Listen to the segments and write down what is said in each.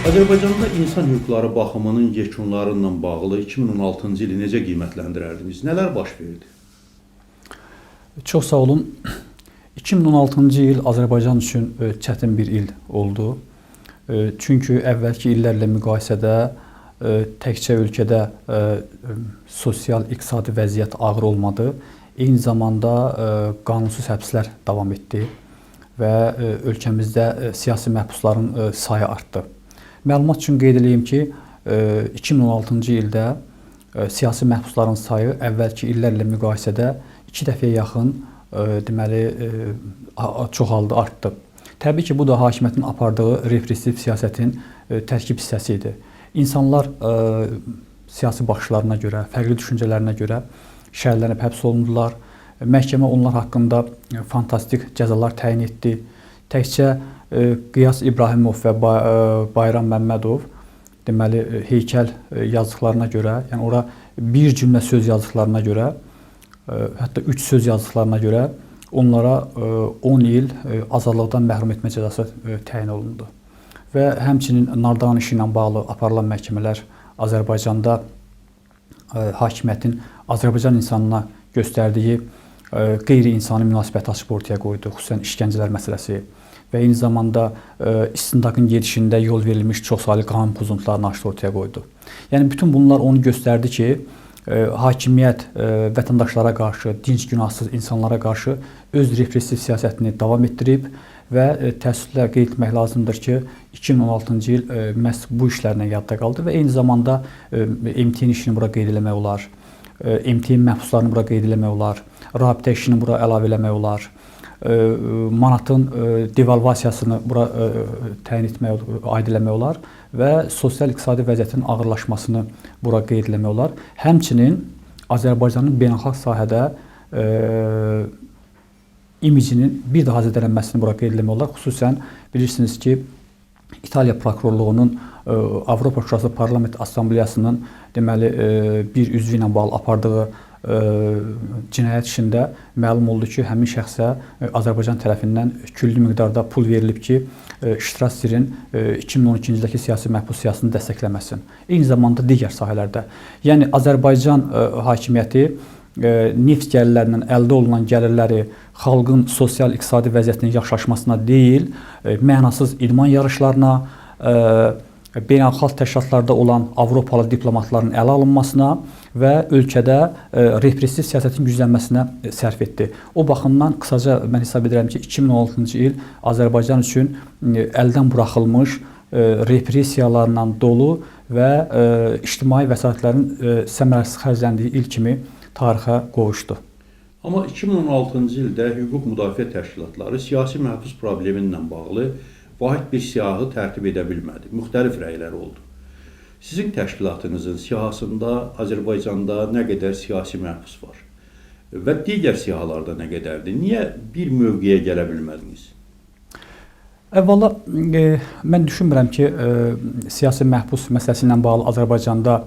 Azərbaycanda insan hüquqları baxımının yekunlarıyla bağlı 2016-cı ili necə qiymətləndirərdiniz? Nələr baş verdi? Çox sağ olun. 2016-cı il Azərbaycan üçün çətin bir il oldu. Çünki əvvəlki illərlə müqayisədə təkcə ölkədə sosial-iqtisadi vəziyyət ağır olmadı. Eyni zamanda qanunsuz həbslər davam etdi və ölkəmizdə siyasi məhbusların sayı artdı. Məlumat üçün qeyd edeyim ki, 2016-cı ildə siyasi məhbusların sayı əvvəlki illərlə müqayisədə 2 dəfəyə yaxın çoxaldı, artdı. Təbii ki, bu da hakimiyyətin apardığı repressiv siyasətin tərkib hissəsi idi. İnsanlar siyasi baxışlarına görə, fərqli düşüncələrinə görə şəhərlənib həbs olundular. Məhkəmə onlar haqqında fantastik cəzalar təyin etdi. Təkcə Qiyas İbrahimov və Bayram Məmmədov deməli heykəl yazdıqlarına görə, yəni ora bir cümlə söz yazdıqlarına görə, hətta 3 söz yazdıqlarına görə onlara 10 il azadlıqdan məhrum etmə cəzası təyin olundu. Və həmçinin Nardan işi ilə bağlı aparılan məhkəmələr Azərbaycanda hakimiyyətin Azərbaycan insanına göstərdiyi qeyri-insani münasibəti açıb ortaya qoydu, xüsusən işgəncələr məsələsi və eyni zamanda istintaqın gedişində yol verilmiş çoxsaylı qanun pozuntularını açıb ortaya qoydu. Yəni bütün bunlar onu göstərdi ki, hakimiyyət vətəndaşlara qarşı, dinc günahsız insanlara qarşı öz repressiv siyasətini davam etdirib və təəssüflə qeyd etmək lazımdır ki, 2016-cı il məhz bu işlərlə yadda qaldı və eyni zamanda MTN işini bura qeyd eləmək olar, MTN məhbuslarını bura qeyd eləmək olar, rabitə işini bura əlavə eləmək olar, manatın devalvasiyasını bura təyin etmək, aid eləmək olar və sosial-iqtisadi vəziyyətin ağırlaşmasını bura qeyd eləmək olar. Həmçinin Azərbaycanın beynəlxalq sahədə imicinin bir daha zədələnməsini bura qeyd eləmək olar. Xüsusən bilirsiniz ki, İtaliya prokurorluğunun Avropa Şurası Parlament Assambleyasının deməli bir üzvü ilə bağlı apardığı cinayət işində məlum oldu ki, həmin şəxsə Azərbaycan tərəfindən külli miqdarda pul verilib ki, Ştrasserin 2012-ci ildəki siyasi məhbus siyasətini dəstəkləməsin. Eyni zamanda digər sahələrdə. Yəni Azərbaycan hakimiyyəti neft gəlirlərindən əldə olunan gəlirləri xalqın sosial-iqtisadi vəziyyətinin yaxşılaşmasına deyil, mənasız idman yarışlarına, beynəlxalq təşkilatlarda olan Avropalı diplomatların ələ alınmasına və ölkədə repressiv siyasətin güclənməsinə sərf etdi. O baxımdan qısaca mən hesab edirəm ki, 2016-cı il Azərbaycan üçün əldən buraxılmış repressiyalarla dolu və ictimai vəsaitlərin səmərəsiz xərcləndiyi il kimi tarixə qovuşdu. Amma 2016-cı ildə hüquq müdafiə təşkilatları siyasi məhbus problemi ilə bağlı vahid bir siyahı tərtib edə bilmədi. Müxtəlif rəylər oldu. Sizin təşkilatınızın siyahısında Azərbaycanda nə qədər siyasi məhbus var və digər siyahılarda nə qədərdir? Niyə bir mövqeyə gələ bilmədiniz? Əvvəla, mən düşünmürəm ki, siyasi məhbus məsələsi ilə bağlı Azərbaycanda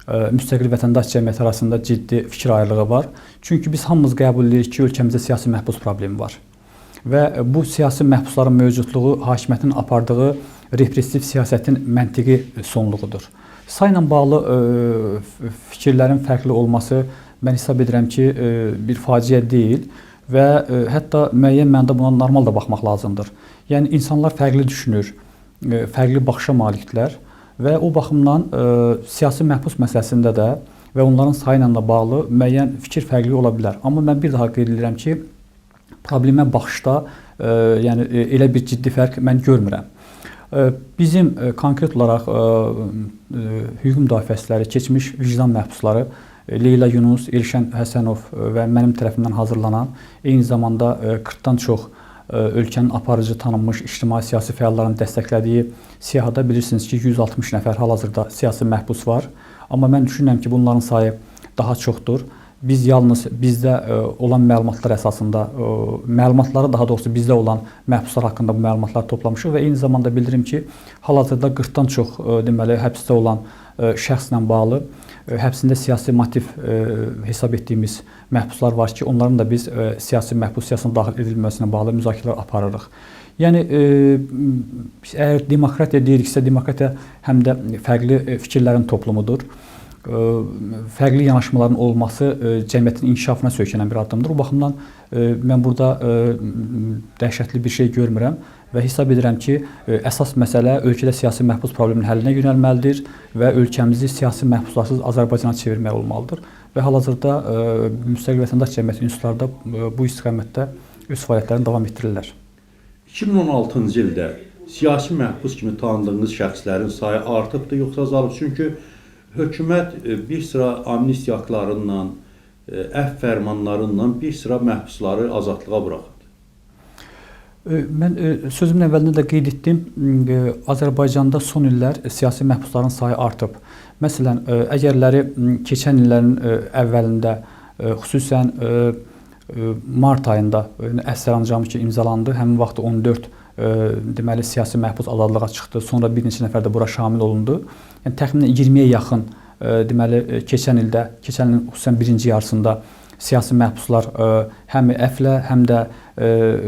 müstəqil vətəndaş cəmiyyəti arasında ciddi fikir ayrılığı var. Çünki biz hamımız qəbul edirik ki, ölkəmizdə siyasi məhbus problemi var. Və bu siyasi məhbusların mövcudluğu hakimiyyətin apardığı repressiv siyasətin məntiqi sonluğudur. Sayla bağlı fikirlərin fərqli olması mən hesab edirəm ki, bir faciə deyil və hətta müəyyən mənada buna normal da baxmaq lazımdır. Yəni insanlar fərqli düşünür, fərqli baxışa malikdirlər və o baxımdan siyasi məhbus məsələsində də və onların sayı ilə də bağlı müəyyən fikir fərqli ola bilər. Amma mən bir daha qeyd edirəm ki, problemə baxışda yəni elə bir ciddi fərq mən görmürəm. Bizim konkret olaraq hüquq müdafiəçiləri, keçmiş vicdan məhbusları Leyla Yunus, Elşən Həsənov və mənim tərəfimdən hazırlanan, eyni zamanda 40-dan çox ölkənin aparıcı tanınmış ictimai-siyasi fəalların dəstəklədiyi siyahıda bilirsiniz ki, 160 nəfər hal-hazırda siyasi məhbus var. Amma mən düşünürəm ki, bunların sayı daha çoxdur. Biz yalnız bizdə olan məlumatlar əsasında, məlumatları daha doğrusu bizdə olan məhbuslar haqqında bu məlumatları toplamışıq və eyni zamanda bildirim ki, hal-hazırda 40-dan çox deməli həbsdə olan şəxslə bağlı həbsində siyasi motiv hesab etdiyimiz məhbuslar var ki, onların da biz siyasi məhbus siyasətine daxil edilməsinə bağlı müzakirələr aparırıq. Yəni əgər demokratiya deyiriksə, demokratiya həm də fərqli fikirlərin toplumudur. Fərqli yanaşmaların olması cəmiyyətin inkişafına söykənən bir addımdır. O baxımdan mən burada dəhşətli bir şey görmürəm və hesab edirəm ki, əsas məsələ ölkədə siyasi məhbus probleminin həllinə yönəlməlidir və ölkəmizi siyasi məhbuslarsız Azərbaycana çevirmək olmalıdır. Və hal-hazırda müstəqil vətəndaş cəmiyyəti institutları bu istiqamətdə öz fəaliyyətlərini davam etdirirlər. 2016-cı ildə siyasi məhbus kimi tanıdığınız şəxslərin sayı artıbdır yoxsa azalıb? Çünki hökumət bir sıra amnistiya aktlarından, əfv fərmanlarından bir sıra məhbusları azadlığa buraxıb. Mən sözümün əvvəlində də qeyd etdim, Azərbaycanda son illər siyasi məhbusların sayı artıb. Məsələn, əgərləri keçən illərin əvvəlində, xüsusən mart ayında əsər ancamı ki imzalandı, həmin vaxt 14 deməli siyasi məhbus azadlığa çıxdı. Sonra bir neçə nəfər də bura şamil olundu. Yəni təxminən 20-yə yaxın deməli keçən ilin xüsusən birinci yarısında siyasi məhbuslar həm əfvlə, həm də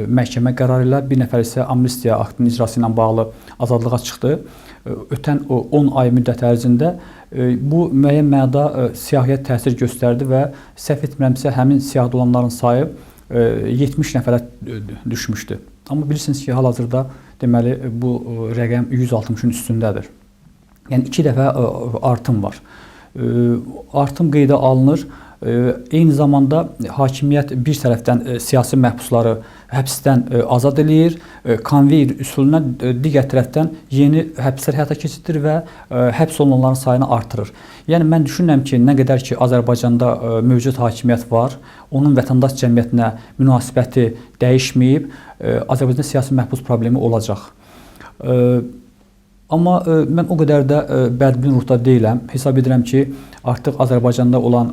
məhkəmə qərarı ilə, bir nəfər isə amnistiya aktının icrası ilə bağlı azadlığa çıxdı. Ötən 10 ay müddət ərzində bu müəyyən mənada siyahıya təsir göstərdi və səhv etmirəmsə həmin siyahıda olanların sayı 70 nəfərə düşmüşdü. Amma bilirsiniz ki, hal-hazırda deməli bu rəqəm 160-ın üstündədir. Yəni 2 dəfə artım var. Artım qeydə alınır. Eyni zamanda hakimiyyət bir tərəfdən siyasi məhbusları həbsdən azad eləyir, konveyer üsuluna digər tərəfdən yeni həbslər həyata keçirilir və həbs olunanların sayını artırır. Yəni mən düşünürəm ki, nə qədər ki Azərbaycanda mövcud hakimiyyət var, onun vətəndaş cəmiyyətinə münasibəti dəyişməyib, Azərbaycanda siyasi məhbus problemi olacaq. Amma mən o qədər də bədbin ruhda deyiləm. Hesab edirəm ki, artıq Azərbaycanda olan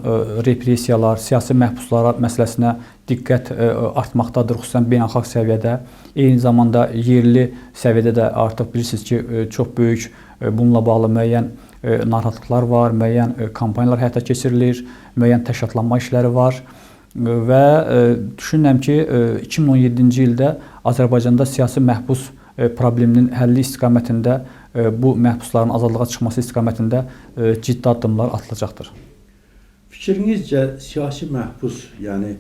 repressiyalar, siyasi məhbuslara məsələsinə diqqət artmaqdadır, xüsusən beynəlxalq səviyyədə. Eyni zamanda yerli səviyyədə də artıq bilirsiniz ki, çox böyük bununla bağlı müəyyən narahatlıqlar var, müəyyən kampaniyalar həyata keçirilir, müəyyən təşkilatlanma işləri var və düşünürəm ki, 2017-ci ildə Azərbaycanda siyasi məhbus probleminin həlli istiqamətində bu məhbusların azadlığa çıxması istiqamətində ciddi addımlar atılacaqdır. Fikrinizcə siyasi məhbus, yəni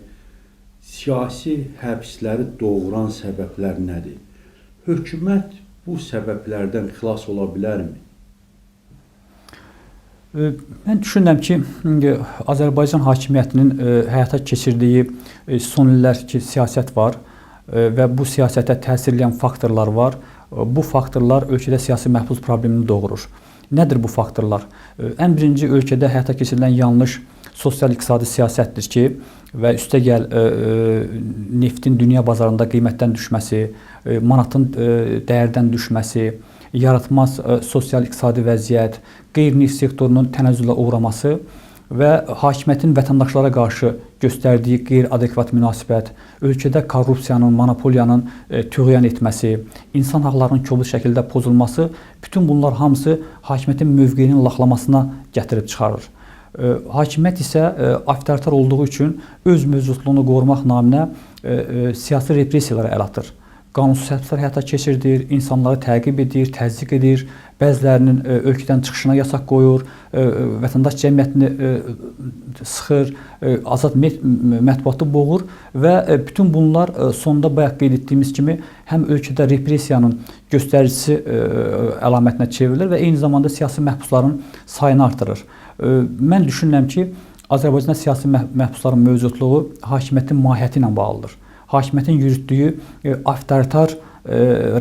siyasi həbsləri doğuran səbəblər nədir? Hökumət bu səbəblərdən xilas ola bilərmi? Mən düşünürəm ki, Azərbaycan hakimiyyətinin həyata keçirdiyi son illərki siyasət var və bu siyasətə təsir edən faktorlar var. Bu faktorlar ölkədə siyasi məhbus problemini doğurur. Nədir bu faktorlar? Ən birinci ölkədə həyata keçirilən yanlış sosial-iqtisadi siyasətdir ki, və üstəgəl neftin dünya bazarında qiymətdən düşməsi, manatın dəyərdən düşməsi, yaratmaz sosial-iqtisadi vəziyyət, qeyri-neft sektorunun tənəzzülə uğraması və hakimiyyətin vətəndaşlara qarşı göstərdiyi qeyri-adekvat münasibət, ölkədə korrupsiyanın, monopoliyanın tüğyan etməsi, insan haqlarının kobud şəkildə pozulması, bütün bunlar hamısı hakimiyyətin mövqeyinin laxlamasına gətirib çıxarır. Hakimiyyət isə avtoritar olduğu üçün öz mövcudluğunu qorumaq naminə siyasi repressiyalara əl atır. Qanunsuz həbslər həyata keçirdir, insanları təqib edir, təzyiq edir, bəzilərinin ölkədən çıxışına yasaq qoyur, vətəndaş cəmiyyətini sıxır, azad mətbuatı boğur və bütün bunlar sonda bayaq qeyd etdiyimiz kimi həm ölkədə repressiyanın göstəricisi əlamətinə çevrilir və eyni zamanda siyasi məhbusların sayını artırır. Mən düşünürəm ki, Azərbaycanda siyasi məhbusların mövcudluğu hakimiyyətin mahiyyəti ilə bağlıdır. Hakimiyyətin yürütdüyü avtoritar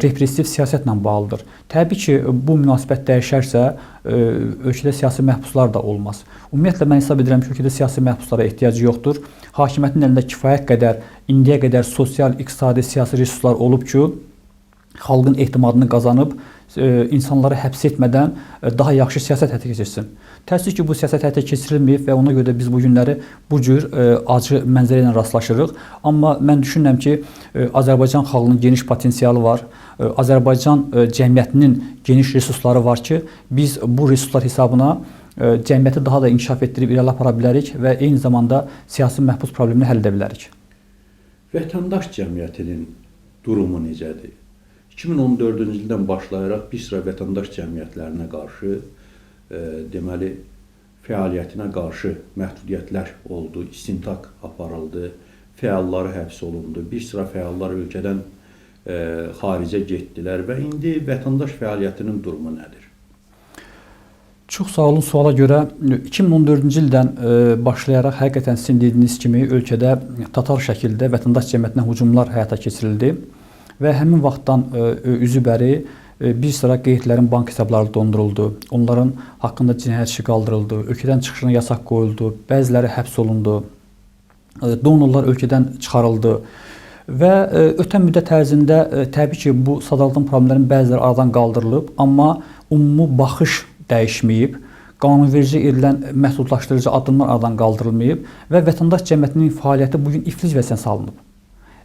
repressiv siyasətlə bağlıdır. Təbii ki, bu münasibət dəyişərsə, ölkədə siyasi məhbuslar da olmaz. Ümumiyyətlə, mən hesab edirəm ki, ölkədə siyasi məhbuslara ehtiyacı yoxdur. Hakimiyyətin əlində kifayət qədər, indiyə qədər sosial, iqtisadi, siyasi resurslar olub ki, xalqın etimadını qazanıb, insanları həbs etmədən daha yaxşı siyasət həyata keçirsin. Təəssüf ki, bu siyasət həyata keçirilməyib və ona görə də biz bu günləri bu cür acı mənzərə ilə rastlaşırıq. Amma mən düşünürəm ki, Azərbaycan xalqının geniş potensialı var. Azərbaycan cəmiyyətinin geniş resursları var ki, biz bu resurslar hesabına cəmiyyəti daha da inkişaf etdirib irəli apara bilərik və eyni zamanda siyasi məhbus problemini həll edə bilərik. Vətəndaş cəmiyyətinin durumu necədir? 2014-cü ildən başlayaraq bir sıra vətəndaş cəmiyyətlərinə qarşı deməli fəaliyyətinə qarşı məhdudiyyətlər oldu, istintaq aparıldı, fəalları həbs olundu, bir sıra fəallar ölkədən xaricə getdilər və indi vətəndaş fəaliyyətinin durumu nədir? Çox sağ olun suala görə. 2014-cü ildən başlayaraq həqiqətən sizin dediyiniz kimi ölkədə total şəkildə vətəndaş cəmiyyətinə hücumlar həyata keçirildi və həmin vaxtdan üzü bəri bir sıra qeydlərin bank hesabları donduruldu. Onların haqqında cinayət işi qaldırıldı, ölkədən çıxışına yasaq qoyuldu, bəziləri həbs olundu, donorlar ölkədən çıxarıldı və ötən müddət ərzində təbii ki, bu sadalatın problemlərin bəziləri aradan qaldırılıb, amma ümumi baxış dəyişməyib, qanunverici edilən məhdudlaşdırıcı addımlar aradan qaldırılmayıb və vətəndaş cəmiyyətinin fəaliyyəti bugün iflic vəziyyətinə salınıb.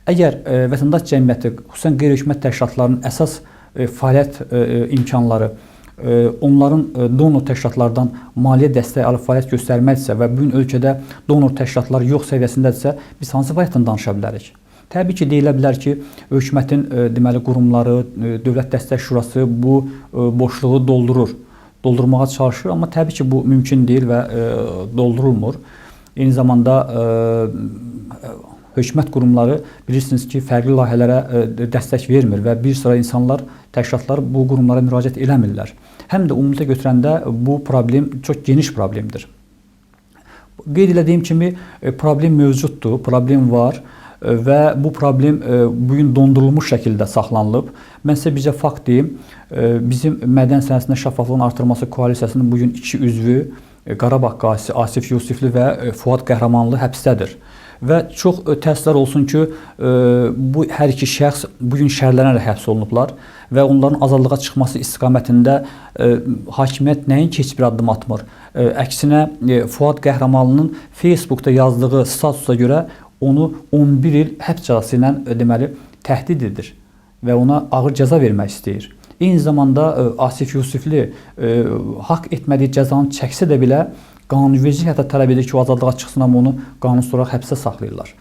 Əgər vətəndaş cəmiyyəti, xüsusən qeyri-hökumət təşkilatlarının əsas fəaliyyət imkanları onların donor təşkilatlardan maliyyə dəstəyi alıb fəaliyyət göstərməkdirsə və bugün ölkədə donor təşkilatları yox səviyyəsindədirsə, biz hansı fəaliyyətdən danışa bilərik? Təbii ki, deyilə bilər ki, hökumətin deməli qurumları, Dövlət Dəstək Şurası bu boşluğu doldurmağa çalışır, amma təbii ki, bu mümkün deyil və doldurulmur. Eyni zamanda hökumət qurumları bilirsiniz ki, fərqli layihələrə dəstək vermir və bir sıra insanlar, təşkilatlar bu qurumlara müraciət eləmirlər. Həm də ümumiyyətlə götürəndə bu problem çox geniş problemdir. Qeyd elədiyim kimi problem mövcuddur, problem var və bu problem bugün dondurulmuş şəkildə saxlanılıb. Mən sizə bircə fakt deyim, bizim mədən sənəsində şəffaflığın artırılması koalisiyasının bugün 2 üzvü Qarabağ qazisi Asif Yusifli və Fuad Qəhrəmanlı həbsdədir. Və çox təəssüflər olsun ki, bu hər iki şəxs bugün şərlənərək həbs olunublar və onların azadlığa çıxması istiqamətində hakimiyyət nəinki heç bir addım atmır. Əksinə, Fuad Qəhrəmanlının Facebookda yazdığı statusa görə onu 11 il həbs cəzası ilə deməli təhdid edir və ona ağır cəza vermək istəyir. Eyni zamanda Asif Yusifli haqq etmədiyi cəzanı çəksə də belə qanunverici hətta tələb edir ki, o azadlığa çıxsın, amma onu qanunsuz olaraq həbsə saxlayırlar.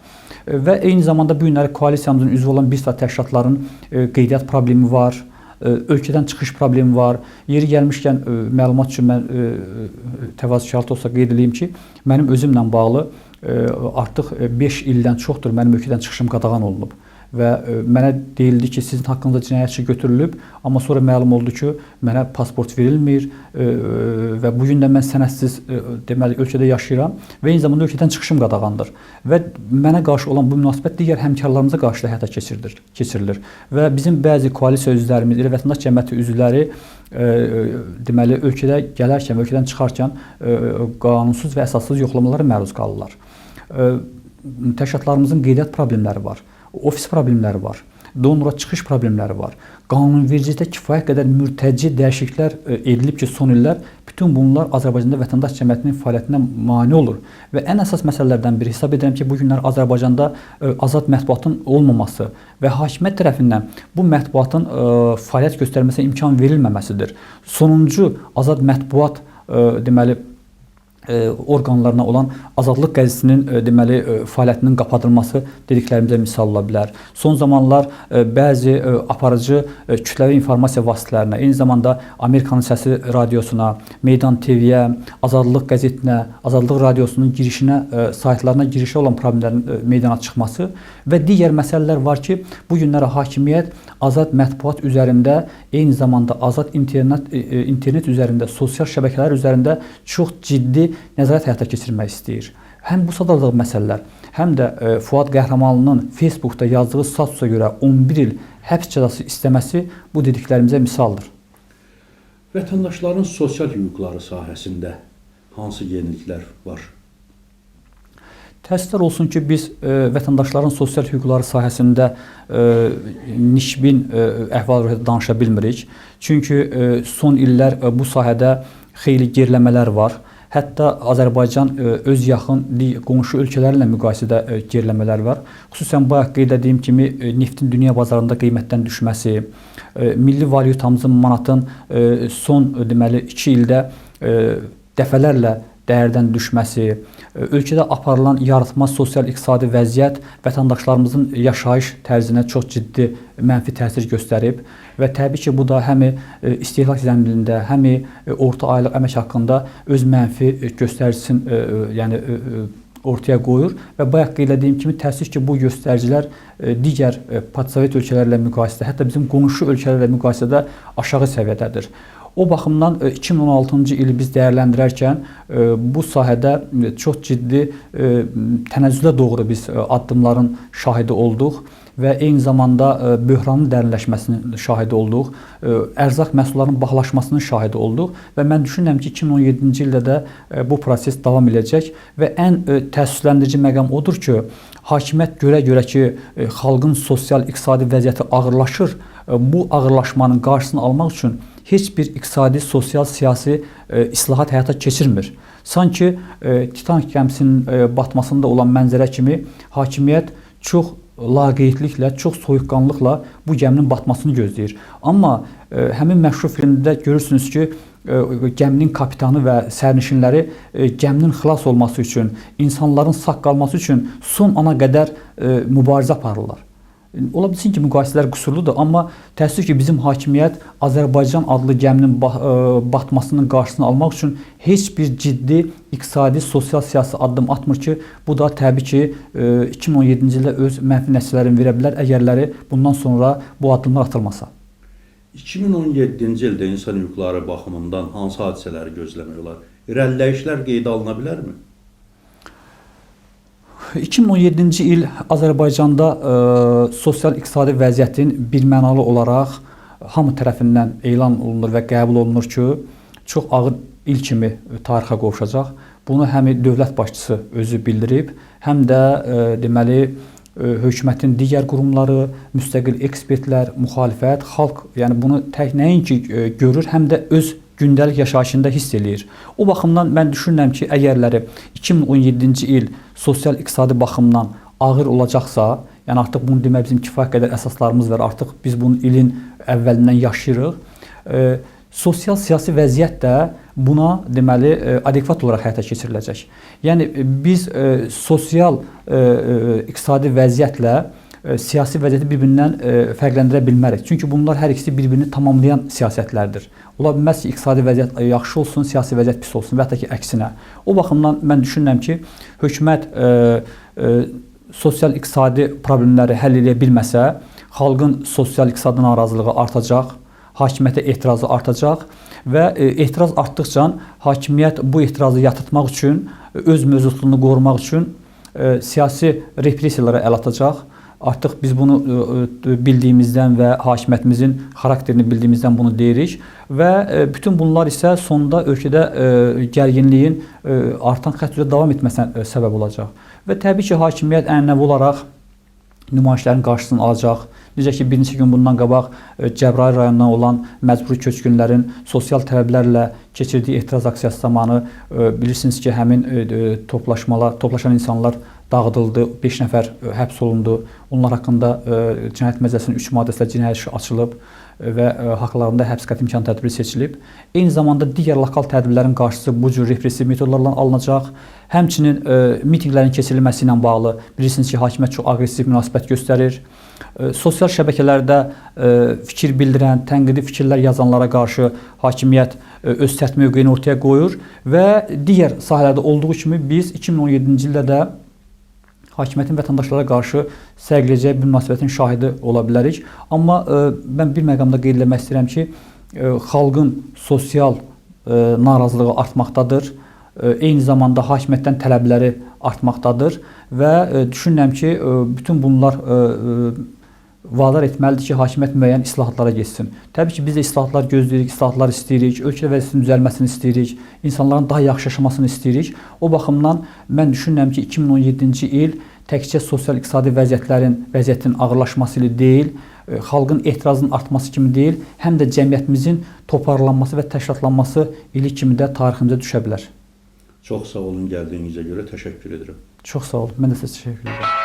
Və eyni zamanda bu günləri koalisiyamızın üzvü olan bir sıra təşkilatların qeydiyyat problemi var, ölkədən çıxış problemi var. Yeri gəlmişkən məlumat üçün mən təvazökarlı olsa qeyd edeyim ki, mənim özümlə bağlı artıq 5 ildən çoxdur mənim ölkədən çıxışım qadağan olunub və mənə deyildi ki, sizin haqqınızda cinayət işi götürülüb, amma sonra məlum oldu ki, mənə pasport verilmir və bugün də mən sənədsiz deməli ölkədə yaşayıram və eyni zamanda ölkədən çıxışım qadağandır və mənə qarşı olan bu münasibət digər həmkarlarımıza qarşı da həyata keçirilir və bizim bəzi koalisiya üzvlərimiz, elə vətəndaş cəmiyyəti üzvləri deməli ölkədə gələrkən və ölkədən çıxarkən qanunsuz və əsassız yoxlamalara məruz qalırlar. Təşkilatlarımızın qeydiyyat problemləri var, ofis problemləri var, donora çıxış problemləri var. Qanunvericilikdə kifayət qədər mürtəci dəyişikliklər edilib ki, son illər bütün bunlar Azərbaycanda vətəndaş cəmiyyətinin fəaliyyətinə mane olur. Və ən əsas məsələlərdən biri hesab edirəm ki, bu günlər Azərbaycanda azad mətbuatın olmaması və hakimiyyət tərəfindən bu mətbuatın fəaliyyət göstərməsinə imkan verilməməsidir. Sonuncu azad mətbuat deməli orqanlarına olan Azadlıq qəzetinin deməli fəaliyyətinin qapadılması dediklərimizə misal ola bilər. Son zamanlar bəzi aparıcı kütləvi informasiya vasitələrinə, eyni zamanda Amerikanın Səsi radiosuna, Meydan TV-yə, Azadlıq qəzetinə, Azadlıq radiosunun girişinə, saytlarına girişə olan problemlərin meydana çıxması və digər məsələlər var ki, bu günlərə hakimiyyət azad mətbuat üzərində, eyni zamanda azad internet üzərində, sosial şəbəkələr üzərində çox ciddi nəzarət həyata keçirmək istəyir. Həm bu sadalıq məsələlər, həm də Fuad Qəhrəmanlının Facebookda yazdığı statusa görə 11 il həbs cəzası istəməsi bu dediklərimizə misaldır. Vətəndaşların sosial hüquqları sahəsində hansı yeniliklər var? Təəssüflər olsun ki, biz vətəndaşların sosial hüquqları sahəsində nisbin əhval-ruhiyyədə danışa bilmirik. Çünki son illər bu sahədə xeyli geriləmələr var. Hətta Azərbaycan öz yaxın qonşu ölkələrlə müqayisədə geriləmələr var. Xüsusən bayaq qeyd etdiyim kimi neftin dünya bazarında qiymətdən düşməsi, milli valyutamızın manatın son deməli 2 ildə dəfələrlə dəyərdən düşməsi, ölkədə aparılan yaratma sosial-iqtisadi vəziyyət vətəndaşlarımızın yaşayış tərzinə çox ciddi mənfi təsir göstərib və təbii ki, bu da həm istehlak zəminində, həm orta aylıq əmək haqqında öz mənfi göstəricisini ortaya qoyur və bayaq qeyd etdiyim kimi təəssüf ki, bu göstəricilər digər postsovet ölkələrlə müqayisədə, hətta bizim qonşu ölkələrlə müqayisədə aşağı səviyyədədir. O baxımdan 2016-cı ili biz dəyərləndirərkən bu sahədə çox ciddi tənəzzülə doğru biz addımların şahidi olduq və eyni zamanda böhranın dərinləşməsinin şahidi olduq, ərzaq məhsullarının bahalaşmasının şahidi olduq və mən düşünürəm ki, 2017-ci ildə də bu proses davam edəcək və ən təəssüfləndirici məqam odur ki, hakimiyyət görə ki, xalqın sosial-iqtisadi vəziyyəti ağırlaşır, bu ağırlaşmanın qarşısını almaq üçün heç bir iqtisadi, sosial, siyasi islahat həyata keçirmir. Sanki Titanik gəmisinin batmasında olan mənzərə kimi hakimiyyət çox laqeydliklə, çox soyuqqanlıqla bu gəminin batmasını gözləyir. Amma həmin məşhur filmdə görürsünüz ki, gəminin kapitanı və sərnişinləri gəminin xilas olması üçün, insanların sağ qalması üçün son ana qədər mübarizə aparırlar. Ola bilsin ki, müqayisələr qüsurludur, amma təəssüf ki, bizim hakimiyyət Azərbaycan adlı gəminin batmasının qarşısını almaq üçün heç bir ciddi iqtisadi, sosial, siyasi addım atmır ki, bu da təbii ki, 2017-ci ildə öz mənfi nəticələrini verə bilər, əgərləri bundan sonra bu addımlar atılmasa. 2017-ci ildə insan hüquqları baxımından hansı hadisələri gözləmək olar? İrəliləyişlər qeydə alına bilərmi? 2017-ci il Azərbaycanda sosial-iqtisadi vəziyyətin birmənalı olaraq hamı tərəfindən elan olunur və qəbul olunur ki, çox ağır il kimi tarixə qovuşacaq. Bunu həm dövlət başçısı özü bildirib, həm də deməli hökumətin digər qurumları, müstəqil ekspertlər, müxalifət, xalq, yəni bunu tək nəinki görür, həm də öz gündəlik yaşayışında hiss eləyir. O baxımdan mən düşünürəm ki, əgərləri 2017-ci il sosial-iqtisadi baxımdan ağır olacaqsa, yəni artıq bunu demək bizim kifayət qədər əsaslarımız var, artıq biz bunu ilin əvvəlindən yaşayırıq. Sosial-siyasi vəziyyət də buna deməli adekvat olaraq həyata keçiriləcək. Yəni biz sosial-iqtisadi vəziyyətlə siyasi vəziyyəti bir-birindən fərqləndirə bilmərik. Çünki bunlar hər ikisi bir-birini tamamlayan siyasətlərdir. Ola bilməz ki, iqtisadi vəziyyət yaxşı olsun, siyasi vəziyyət pis olsun və hətta ki, əksinə. O baxımdan mən düşünürəm ki, hökumət sosial-iqtisadi problemləri həll edə bilməsə, xalqın sosial-iqtisadi narazılığı artacaq, hakimiyyətə etirazı artacaq və etiraz artdıqca hakimiyyət bu etirazı yatırtmaq üçün, öz mövcudluğunu qorumaq üçün siyasi repressiyalara əl atacaq. Artıq biz bunu bildiyimizdən və hakimiyyətimizin xarakterini bildiyimizdən bunu deyirik və bütün bunlar isə sonunda ölkədə gərginliyin artan xəttlə davam etməsinə səbəb olacaq. Və təbii ki, hakimiyyət ənənəvi olaraq nümayişlərin qarşısını alacaq. Necə ki, bir neçə gün bundan qabaq Cəbrayıl rayonundan olan məcburi köçkünlərin sosial tələblərlə keçirdiyi etiraz aksiyası zamanı bilirsiniz ki, həmin toplaşan insanlar dağıdıldı, 5 nəfər həbs olundu. Onlar haqqında Cinayət Məcəlləsinin 3 maddəsilə cinayət işi açılıb və haqlarında həbs qəti imkan tədbiri seçilib. Eyni zamanda digər lokal tədbirlərin qarşısı bu cür repressiv metodlarla alınacaq. Həmçinin mitinqlərin keçirilməsi ilə bağlı bilirsiniz ki, hakimiyyət çox aqressiv münasibət göstərir. Sosial şəbəkələrdə fikir bildirən, tənqidi fikirlər yazanlara qarşı hakimiyyət öz sərt mövqeyini ortaya qoyur və digər sahələrdə olduğu kimi biz 2017-ci ildə də hakimiyyətin vətəndaşlara qarşı sərgiləyəcəyi bir münasibətin şahidi ola bilərik. Amma mən bir məqamda qeyd etmək istəyirəm ki, xalqın sosial narazılığı artmaqdadır. Eyni zamanda hakimiyyətdən tələbləri artmaqdadır və düşünürəm ki, bütün bunlar vadar etməlidir ki, hakimiyyət müəyyən islahatlara geçsin. Təbii ki, biz də islahatlar gözləyirik, islahatlar istəyirik, ölkə vəziyyətinin düzəlməsini istəyirik, insanların daha yaxşı yaşamasını istəyirik. O baxımdan mən düşünürəm ki, 2017-ci il təkcə sosial-iqtisadi vəziyyətin ağırlaşması ilə deyil, xalqın etirazının artması kimi deyil, həm də cəmiyyətimizin toparlanması və təşkilatlanması ili kimi də tariximizə düşə bilər. Çox sağ olun, gəldiyinizə görə təşəkkür edirəm. Çox sağ olun, mən də sizə təşəkkür edirəm.